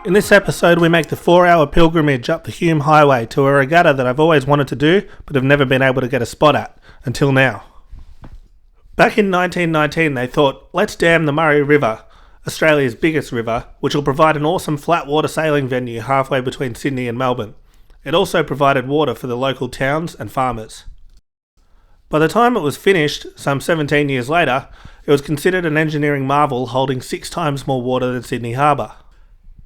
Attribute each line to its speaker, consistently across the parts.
Speaker 1: In this episode we make the 4-hour pilgrimage up the Hume Highway to a regatta that I've always wanted to do but have never been able to get a spot at, until now. Back in 1919 they thought, let's dam the Murray River, Australia's biggest river, which will provide an awesome flat water sailing venue halfway between Sydney and Melbourne. It also provided water for the local towns and farmers. By the time it was finished, some 17 years later, it was considered an engineering marvel holding 6 times more water than Sydney Harbour.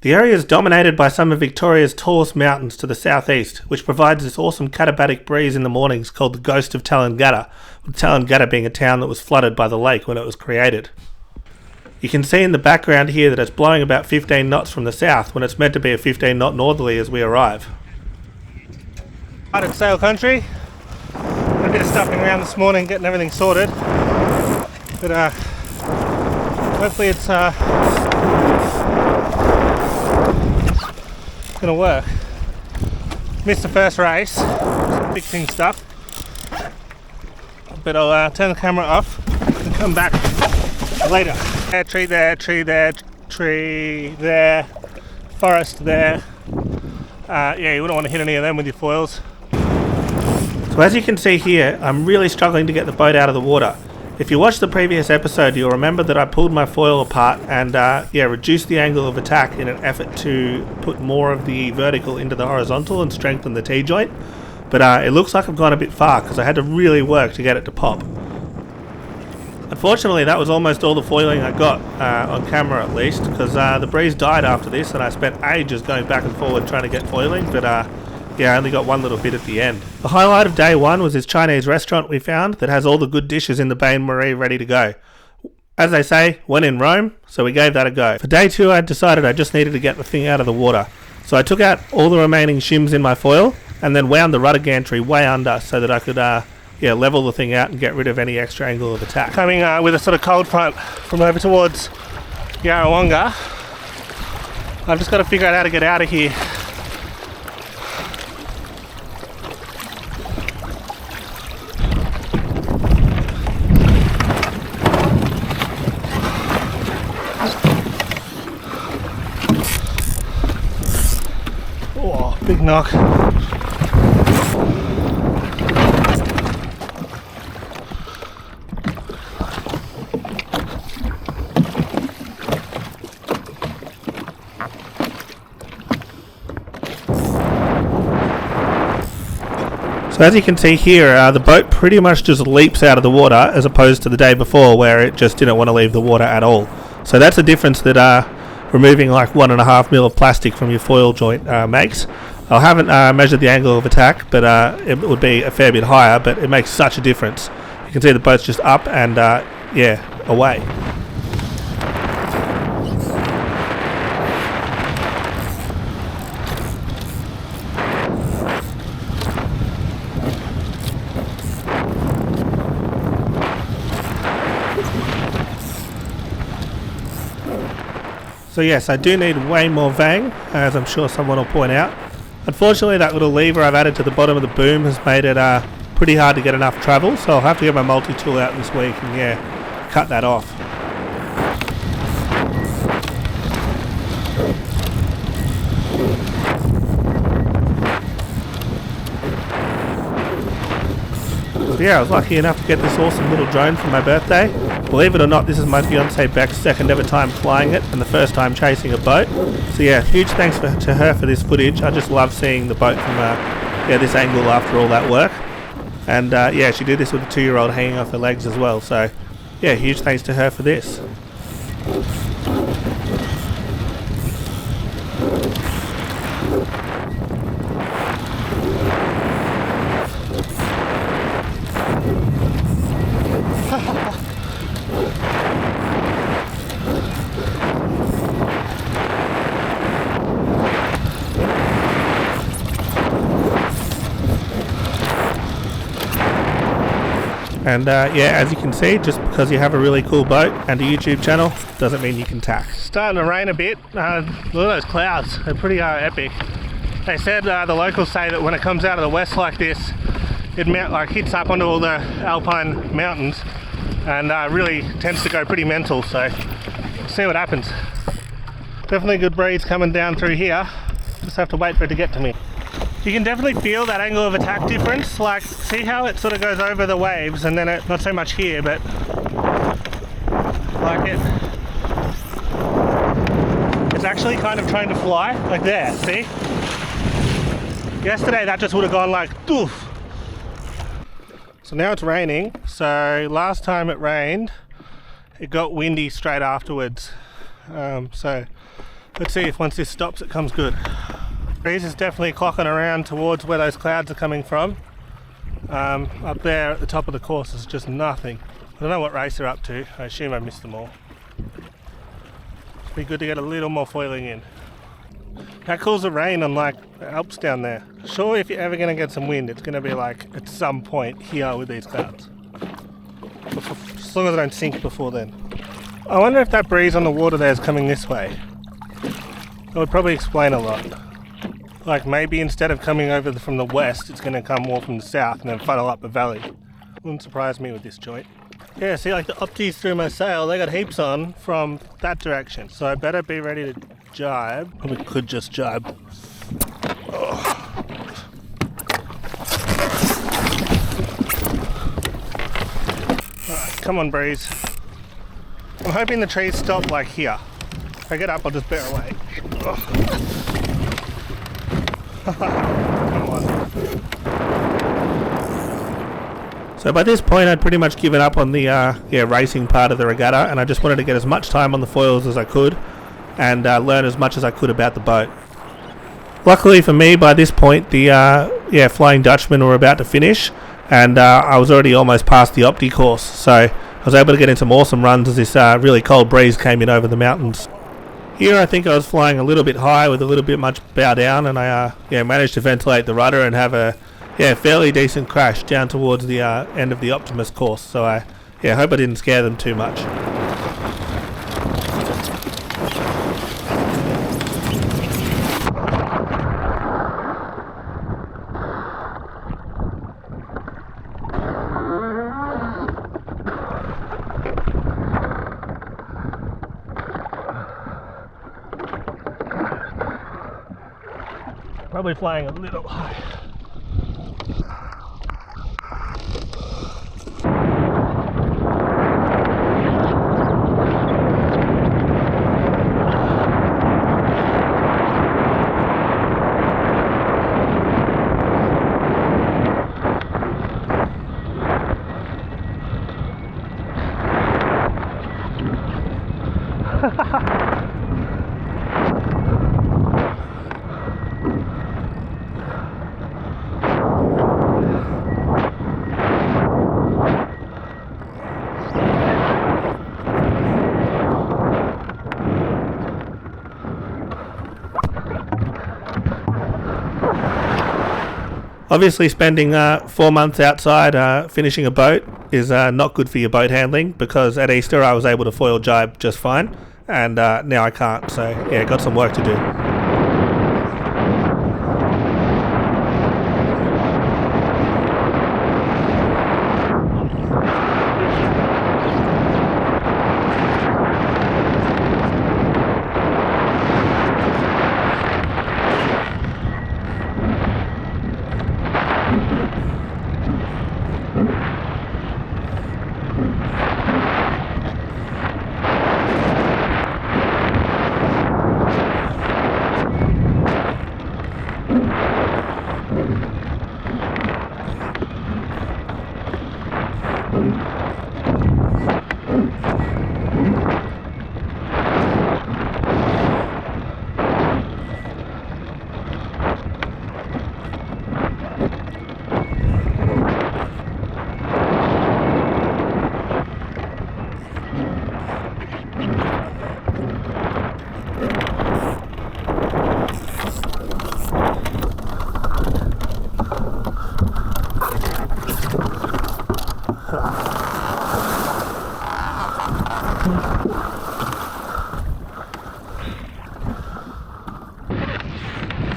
Speaker 1: The area is dominated by some of Victoria's tallest mountains to the southeast, which provides this awesome katabatic breeze in the mornings called the Ghost of Tangata, with Tangata being a town that was flooded by the lake when it was created. You can see in the background here that it's blowing about 15 knots from the south when it's meant to be a 15 knot northerly as we arrive. Right at Sail Country, a bit of stuffing around this morning, getting everything sorted, but hopefully it's gonna work. Missed the first race, fixing stuff, but I'll turn the camera off and come back later. Tree there, tree there, tree there, forest there. Yeah, you wouldn't want to hit any of them with your foils. So as you can see here, I'm really struggling to get the boat out of the water. If you watched the previous episode, you'll remember that I pulled my foil apart and reduced the angle of attack in an effort to put more of the vertical into the horizontal and strengthen the T-joint. But it looks like I've gone a bit far because I had to really work to get it to pop. Unfortunately, that was almost all the foiling I got, on camera at least, because the breeze died after this and I spent ages going back and forward trying to get foiling, but I only got one little bit at the end. The highlight of day one was this Chinese restaurant we found that has all the good dishes in the bain-marie ready to go. As they say, when in Rome, so we gave that a go. For day two I decided I just needed to get the thing out of the water. So I took out all the remaining shims in my foil and then wound the rudder gantry way under so that I could level the thing out and get rid of any extra angle of attack. Coming with a sort of cold front from over towards Yarrawonga. I've just got to figure out how to get out of here. Oh, big knock. So as you can see here, the boat pretty much just leaps out of the water as opposed to the day before where it just didn't want to leave the water at all. So that's a difference that removing like 1.5 mil of plastic from your foil joint makes. I haven't measured the angle of attack, but it would be a fair bit higher, but it makes such a difference. You can see the boat's just up and away. So yes, I do need way more vang, as I'm sure someone will point out. Unfortunately, that little lever I've added to the bottom of the boom has made it pretty hard to get enough travel, so I'll have to get my multi-tool out this week and cut that off. So I was lucky enough to get this awesome little drone for my birthday. Believe it or not, this is my fiancée Beck's second ever time flying it and the first time chasing a boat. So huge thanks to her for this footage. I just love seeing the boat from this angle after all that work. And yeah, she did this with a 2-year-old hanging off her legs as well. So yeah, huge thanks to her for this. And yeah, as you can see, just because you have a really cool boat and a YouTube channel doesn't mean you can tack. Starting to rain a bit. Look at those clouds, they're pretty epic. They said, the locals say that when it comes out of the west like this, it hits up onto all the alpine mountains and really tends to go pretty mental, so we'll see what happens. Definitely a good breeze coming down through here, just have to wait for it to get to me. You can definitely feel that angle of attack difference, like see how it sort of goes over the waves and then not so much here, but like it's actually kind of trying to fly, like there, see? Yesterday that just would have gone like doof. So now it's raining, so last time it rained, it got windy straight afterwards. So let's see if once this stops it comes good. Breeze is definitely clocking around towards where those clouds are coming from. Up there at the top of the course is just nothing. I don't know what race they're up to. I assume I missed them all. It'd be good to get a little more foiling in. How cool's the rain on like the Alps down there? Sure, if you're ever going to get some wind, it's going to be like at some point here with these clouds. As long as I don't sink before then. I wonder if that breeze on the water there is coming this way. That would probably explain a lot. Like maybe instead of coming over from the west, it's going to come more from the south and then funnel up a valley. Wouldn't surprise me with this joint. Yeah, see like the opties through my sail, they got heaps on from that direction. So I better be ready to jibe. Probably could just jibe. Oh. Alright, come on breeze. I'm hoping the trees stop like here. If I get up, I'll just bear away. Oh. So by this point I'd pretty much given up on the racing part of the regatta, and I just wanted to get as much time on the foils as I could and learn as much as I could about the boat. Luckily for me, by this point the Flying Dutchmen were about to finish, and I was already almost past the opti course, so I was able to get in some awesome runs as this really cold breeze came in over the mountains. Here I think I was flying a little bit high with a little bit much bow down, and I managed to ventilate the rudder and have a fairly decent crash down towards the end of the Optimus course. So I hope I didn't scare them too much. Probably flying a little high. Obviously spending 4 months outside finishing a boat is not good for your boat handling, because at Easter I was able to foil jibe just fine, and now I can't, so yeah, got some work to do.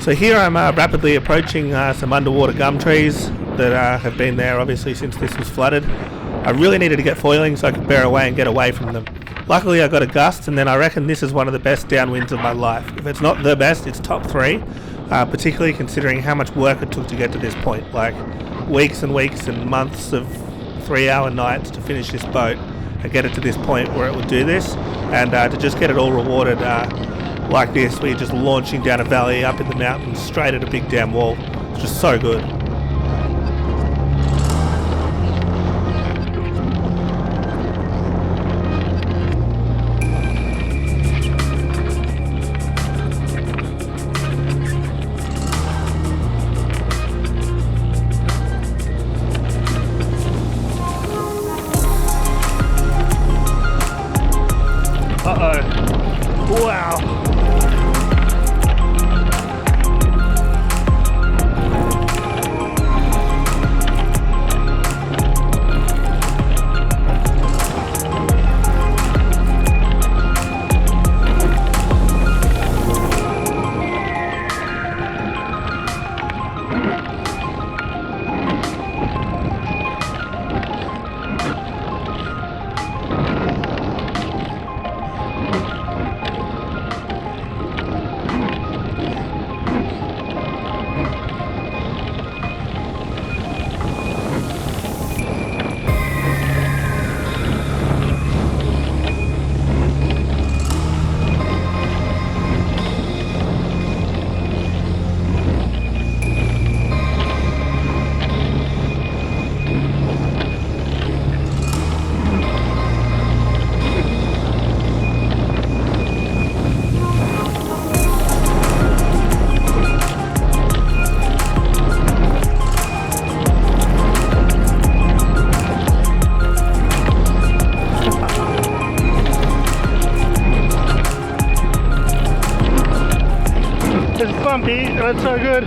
Speaker 1: So here I'm rapidly approaching some underwater gum trees that have been there obviously since this was flooded. I really needed to get foiling so I could bear away and get away from them. Luckily I got a gust, and then I reckon this is one of the best downwinds of my life. If it's not the best, it's top 3, particularly considering how much work it took to get to this point. Like weeks and weeks and months of 3-hour nights to finish this boat and get it to this point where it would do this, and to just get it all rewarded like this, where you're just launching down a valley up in the mountains straight at a big damn wall. It's just so good. Uh-oh. Wow. Bumpy, that's so good.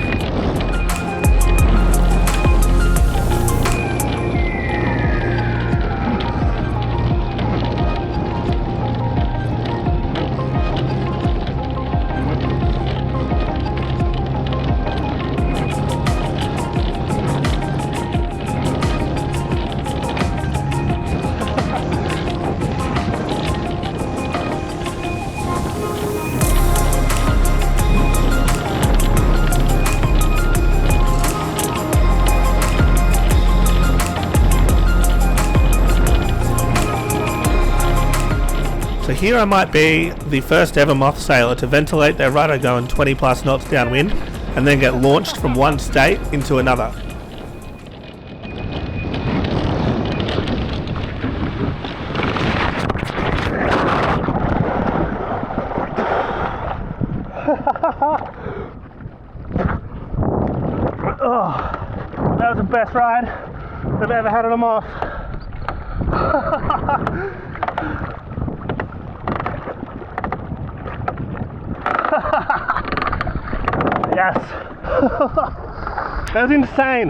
Speaker 1: So here I might be the first ever moth sailor to ventilate their rudder going 20 plus knots downwind and then get launched from one state into another. Oh, that was the best ride I've ever had on a moth. Yes. That was insane.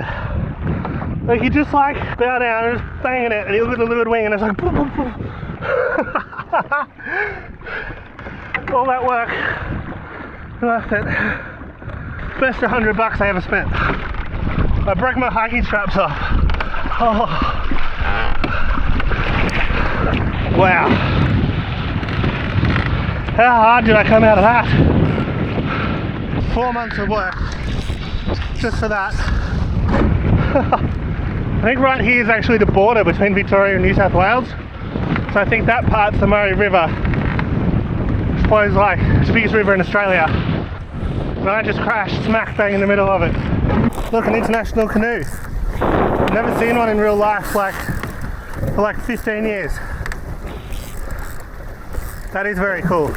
Speaker 1: Like you just like bow down and just banging it and you look at the leeward wing and it's like boom, boom, boom. All that work worth it. Best $100 I ever spent. I broke my hiking straps off. Oh. Wow. How hard did I come out of that? 4 months of work just for that. I think right here is actually the border between Victoria and New South Wales. So I think that part's the Murray River. Which flows like, it's the biggest river in Australia. And I just crashed smack bang in the middle of it. Look, an international canoe. I've never seen one in real life for like 15 years. That is very cool.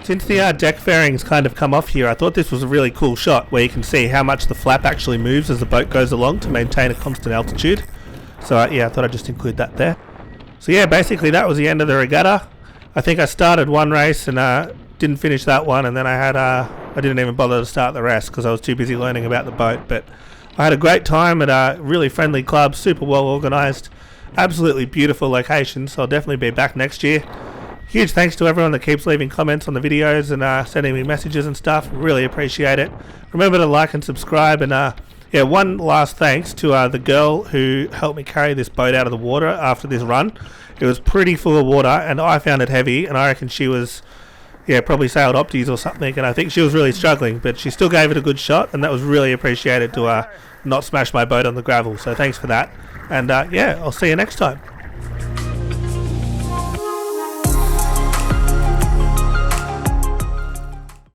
Speaker 1: Since the deck fairings kind of come off here, I thought this was a really cool shot where you can see how much the flap actually moves as the boat goes along to maintain a constant altitude. So yeah, I thought I'd just include that there. So yeah, basically that was the end of the regatta. I think I started one race and didn't finish that one, and then I didn't even bother to start the rest because I was too busy learning about the boat. But I had a great time at a really friendly club, super well organised, absolutely beautiful location, so I'll definitely be back next year. Huge thanks to everyone that keeps leaving comments on the videos and sending me messages and stuff. Really appreciate it. Remember to like and subscribe. And yeah, one last thanks to the girl who helped me carry this boat out of the water after this run. It was pretty full of water and I found it heavy, and I reckon she was, yeah, probably sailed Opties or something, and I think she was really struggling, but she still gave it a good shot, and that was really appreciated to not smash my boat on the gravel. So thanks for that. And yeah, I'll see you next time.